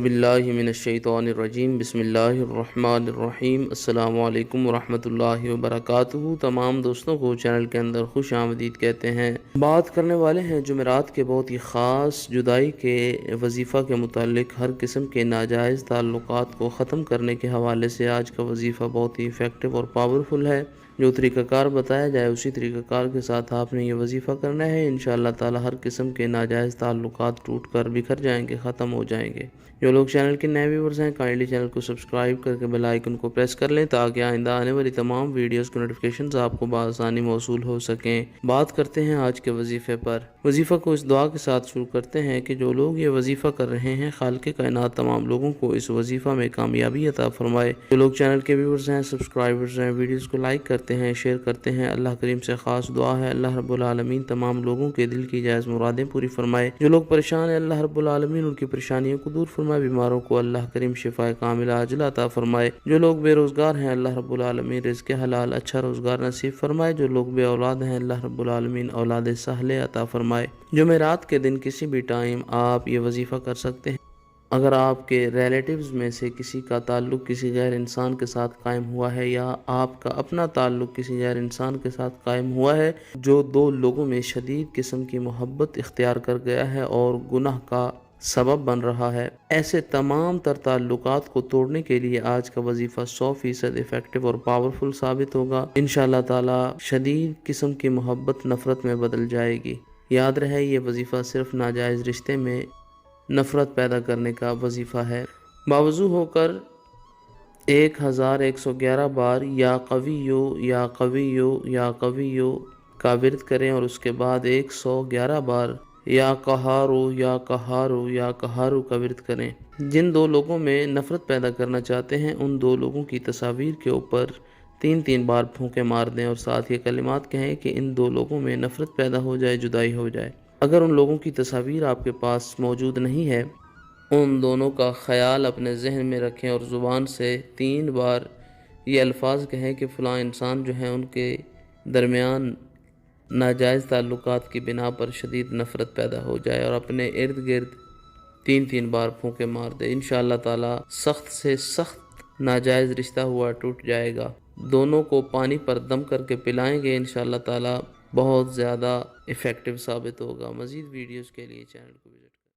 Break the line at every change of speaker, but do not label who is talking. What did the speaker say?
باللہ من الشیطان الرجیم بسم اللہ الرحمن الرحیم۔ السلام علیکم ورحمۃ اللہ وبرکاتہ۔ تمام دوستوں کو چینل کے اندر خوش آمدید کہتے ہیں۔ بات کرنے والے ہیں جمعرات کے بہت ہی خاص جدائی کے وظیفہ کے متعلق۔ ہر قسم کے ناجائز تعلقات کو ختم کرنے کے حوالے سے آج کا وظیفہ بہت ہی ایفیکٹو اور پاورفل ہے۔ جو طریقہ کار بتایا جائے اسی طریقہ کار کے ساتھ آپ نے یہ وظیفہ کرنا ہے۔ انشاءاللہ تعالی ہر قسم کے ناجائز تعلقات ٹوٹ کر بکھر جائیں گے، ختم ہو جائیں گے۔ جو لوگ چینل کے نئے ویورز ہیں کائنڈلی چینل کو سبسکرائب کر کے بیل آئیکن کو پریس کر لیں تاکہ آئندہ آنے والی تمام ویڈیوز کے نوٹیفیکیشنز آپ کو بآسانی موصول ہو سکیں۔ بات کرتے ہیں آج کے وظیفے پر۔ وظیفہ کو اس دعا کے ساتھ شروع کرتے ہیں کہ جو لوگ یہ وظیفہ کر رہے ہیں خالق کائنات تمام لوگوں کو اس وظیفہ میں کامیابی عطا فرمائے۔ جو لوگ چینل کے ویورز ہیں، سبسکرائبرز ہیں، ویڈیوز کو لائک کرتے ہیں، شیئر کرتے ہیں، اللہ کریم سے خاص دعا ہے اللہ رب العالمین تمام لوگوں کے دل کی جائز مرادیں پوری فرمائے۔ جو لوگ پریشان ہیں اللہ رب العالمین ان کی پریشانیوں کو دور فرمائے، بیماروں کو اللہ کریم شفا کاملہ عاجلہ عطا فرمائے۔ جو لوگ بے روزگار ہیں اللہ رب العالمین رزق حلال اچھا روزگار نصیب فرمائے۔ جو لوگ بے اولاد ہیں اللہ رب العالمین اولاد صالحہ عطا فرمائے۔ جمعرات کے دن کسی بھی ٹائم آپ یہ وظیفہ کر سکتے ہیں۔ اگر آپ کے ریلیٹیوز میں سے کسی کا تعلق کسی غیر انسان کے ساتھ قائم ہوا ہے یا آپ کا اپنا تعلق کسی غیر انسان کے ساتھ قائم ہوا ہے جو دو لوگوں میں شدید قسم کی محبت اختیار کر گیا ہے اور گناہ کا سبب بن رہا ہے، ایسے تمام تر تعلقات کو توڑنے کے لیے آج کا وظیفہ 100% ایفیکٹو اور پاورفل ثابت ہوگا۔ انشاءاللہ تعالی شدید قسم کی محبت نفرت میں بدل جائے گی۔ یاد رہے یہ وظیفہ صرف ناجائز رشتے میں نفرت پیدا کرنے کا وظیفہ ہے۔ باوضو ہو کر 1111 بار یا قویو یا قویو یا قویو کا ورد کریں اور اس کے بعد 111 بار یا قہارو یا قہارو یا قہارو کا ورد کریں۔ جن دو لوگوں میں نفرت پیدا کرنا چاہتے ہیں ان دو لوگوں کی تصاویر کے اوپر 3 بار پھونکے مار دیں اور ساتھ یہ کلمات کہیں کہ ان دو لوگوں میں نفرت پیدا ہو جائے، جدائی ہو جائے۔ اگر ان لوگوں کی تصاویر آپ کے پاس موجود نہیں ہے ان دونوں کا خیال اپنے ذہن میں رکھیں اور زبان سے 3 بار یہ الفاظ کہیں کہ فلاں انسان جو ہیں ان کے درمیان ناجائز تعلقات کی بنا پر شدید نفرت پیدا ہو جائے اور اپنے ارد گرد 3 بار پھونکے مار دے۔ انشاءاللہ تعالی سخت سے سخت ناجائز رشتہ ہوا ٹوٹ جائے گا۔ دونوں کو پانی پر دم کر کے پلائیں گے انشاءاللہ تعالی بہت زیادہ ایفیکٹو ثابت ہوگا۔ مزید ویڈیوز کے لیے چینل کو